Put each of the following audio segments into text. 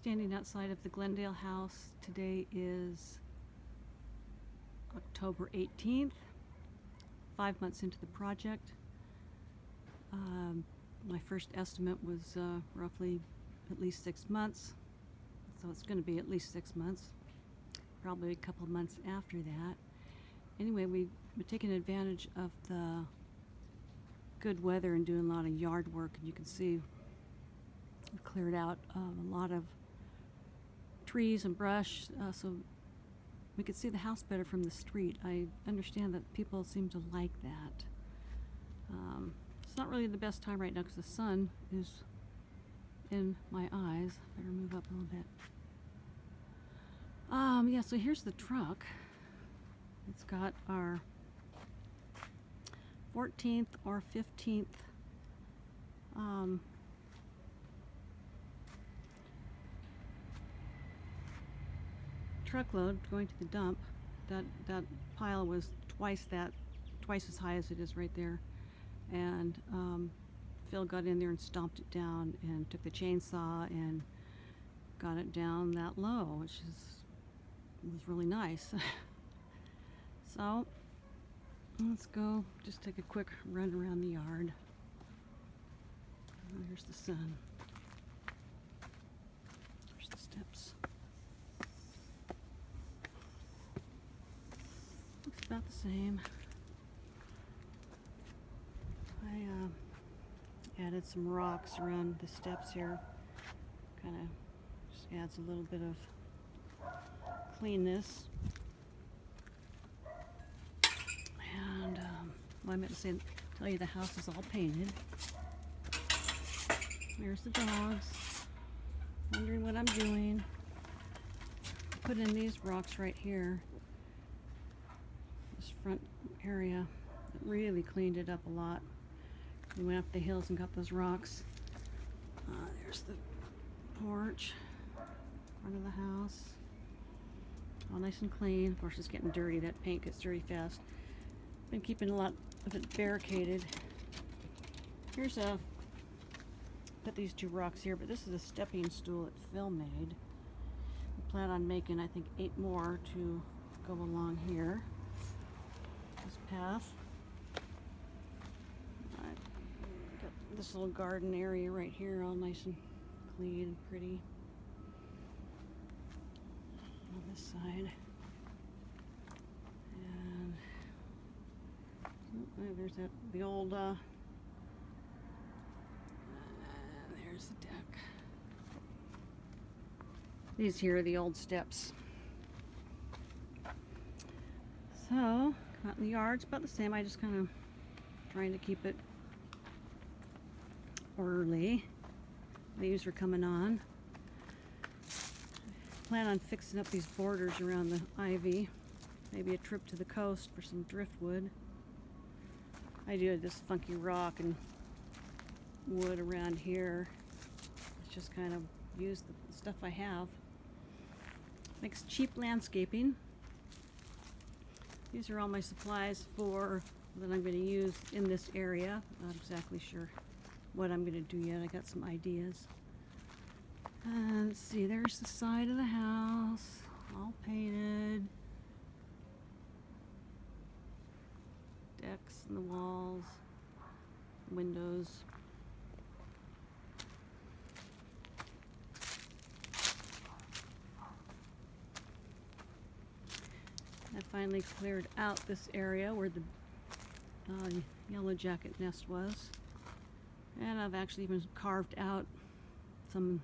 Standing outside of the Glendale house. Today is October 18th, 5 months into the project. My first estimate was roughly at least 6 months, so it's going to be at least 6 months, probably a couple of months after that. Anyway, we've taken advantage of the good weather and doing a lot of yard work, and you can see we've cleared out a lot of trees and brush, so we could see the house better from the street. I understand that people seem to like that. It's not really the best time right now because the sun is in my eyes. Better move up a little bit. Yeah, so here's the truck. It's got our 14th or 15th truckload going to the dump. That pile was twice as high as it is right there, and Phil got in there and stomped it down and took the chainsaw and got it down that low, which was really nice. So let's go just take a quick run around the yard. Oh, here's the sun. There's the steps. Looks about the same. I added some rocks around the steps here. Kind of just adds a little bit of cleanness. And well, I meant to tell you the house is all painted. There's the dogs, wondering what I'm doing. Put in these rocks right here. This front area, it really cleaned it up a lot. We went up the hills and got those rocks. There's the porch, front of the house, all nice and clean. Of course, it's getting dirty. That paint gets dirty fast. Been keeping a lot of it barricaded. Here's put these two rocks here, but this is a stepping stool that Phil made. We plan on making, I think, 8 more to go along here. This path. Got this little garden area right here, all nice and clean and pretty. On this side. And there's the old there's the deck. These here are the old steps. So, out in the yard, it's about the same. I just kind of trying to keep it orderly. Leaves are coming on. Plan on fixing up these borders around the ivy. Maybe a trip to the coast for some driftwood. I do this funky rock and wood around here. Let's just kind of use the stuff I have. Makes cheap landscaping. These are all my supplies that I'm going to use in this area. Not exactly sure what I'm going to do yet. I got some ideas. Let's see, there's the side of the house, all painted. Decks and the walls, windows. I finally cleared out this area where the yellow jacket nest was. And I've actually even carved out some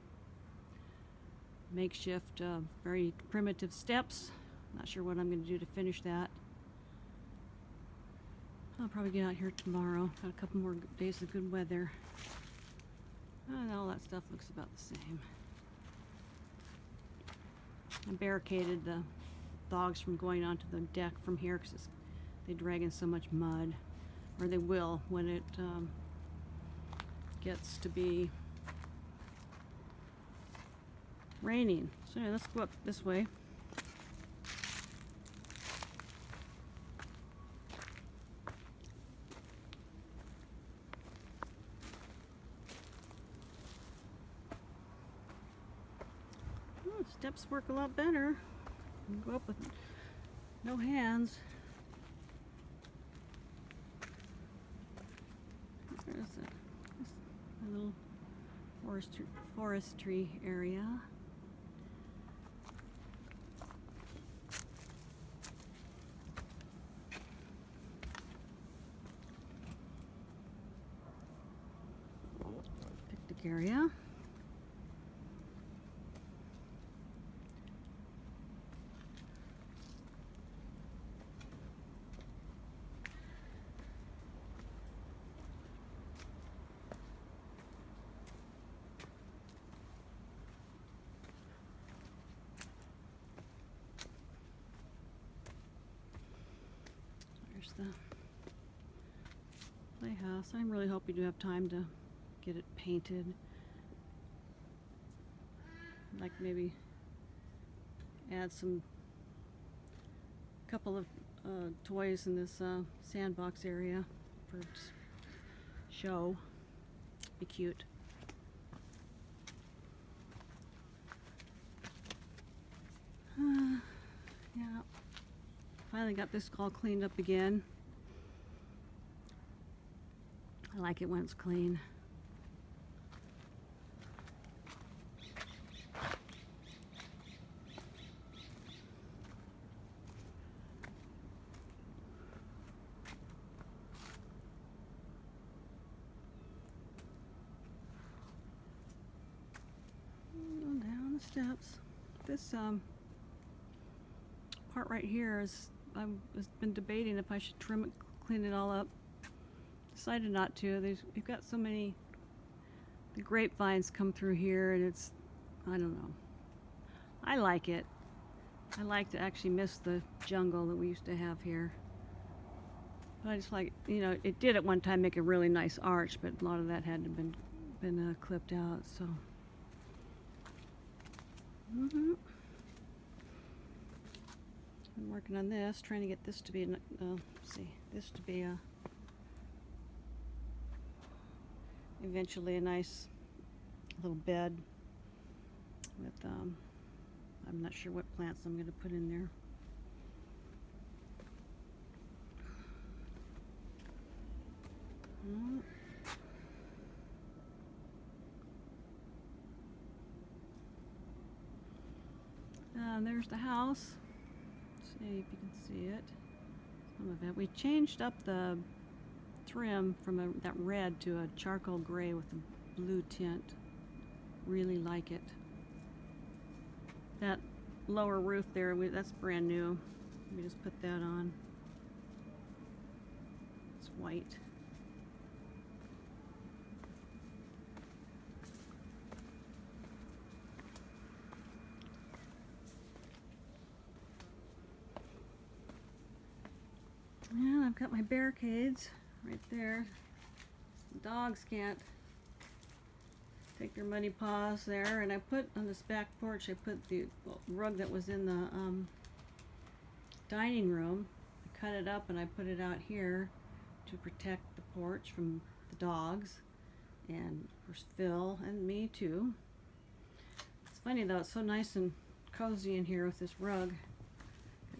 makeshift, very primitive steps. Not sure what I'm going to do to finish that. I'll probably get out here tomorrow. Got a couple more days of good weather. And all that stuff looks about the same. I barricaded the dogs from going onto the deck from here because they drag in so much mud. Or they will when it gets to be raining. So anyway, let's go up this way. The steps work a lot better. You can go up with no hands. There's a little forestry area. Picnic area. There's the playhouse. I really hope you do have time to get it painted. Like maybe add some couple of toys in this sandbox area for show. Be cute. Yeah. Finally got this all cleaned up again. I like it when it's clean. Going down the steps. This part right here is, I've been debating if I should trim it, clean it all up. Decided not to. We've got so many, the grapevines come through here, and it's, I don't know. I like it. I like to actually miss the jungle that we used to have here. But I just like, you know, it did at one time make a really nice arch, but a lot of that had to been clipped out. So. Been working on this, trying to get this to be, this to be a eventually a nice little bed with I'm not sure what plants I'm going to put in there. There's the house. See if you can see it. Some of it. We changed up the trim from that red to a charcoal gray with a blue tint. Really like it. That lower roof there, that's brand new. We just put that on. It's white. And I've got my barricades right there. The dogs can't take their muddy paws there. And I put on this back porch, I put the rug that was in the dining room. I cut it up and I put it out here to protect the porch from the dogs. And of course Phil and me too. It's funny though, it's so nice and cozy in here with this rug.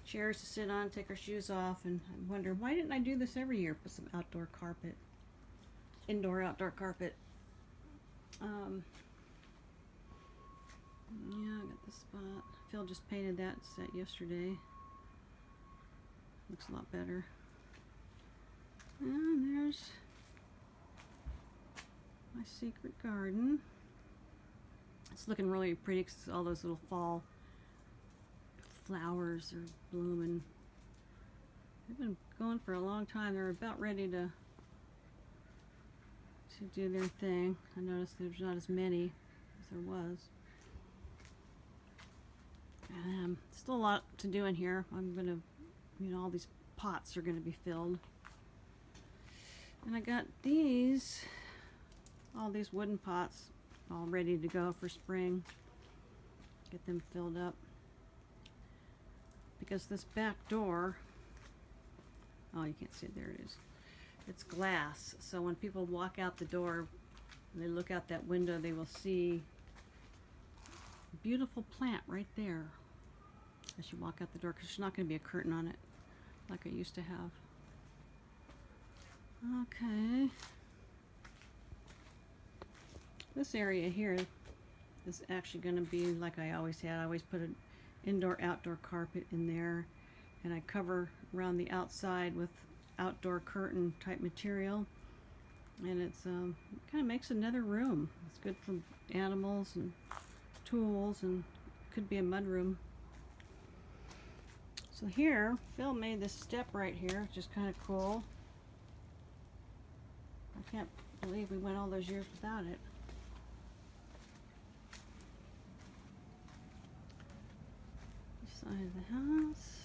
Chairs to sit on, take our shoes off, and I wonder, why didn't I do this every year? Put some outdoor carpet, outdoor carpet. Yeah, I got this spot. Phil just painted that set yesterday. Looks a lot better. And there's my secret garden. It's looking really pretty because all those little fall flowers are blooming. They've been going for a long time. They're about ready to do their thing. I noticed there's not as many as there was. Still a lot to do in here. I'm gonna, all these pots are gonna be filled. And I got all these wooden pots all ready to go for spring. Get them filled up. Because this back door, oh, you can't see it, there it is. It's glass, so when people walk out the door and they look out that window, they will see beautiful plant right there as you walk out the door, because there's not going to be a curtain on it like I used to have. Okay. This area here is actually going to be like I always had. I always put an indoor-outdoor carpet in there, and I cover around the outside with outdoor curtain type material, and it's kind of makes another room. It's good for animals and tools, and could be a mud room. So here, Phil made this step right here, which is kind of cool. I can't believe we went all those years without it. This side of the house.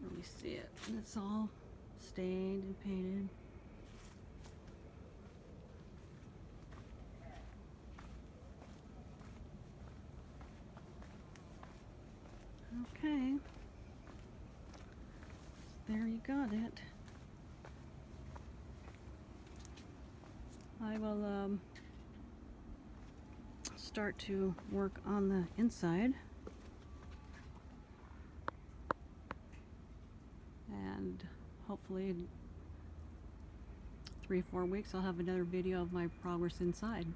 Let me see it. And it's all stained and painted. Okay. There you got it. I will start to work on the inside. And hopefully in 3 or 4 weeks I'll have another video of my progress inside.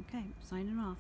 Okay, signing off.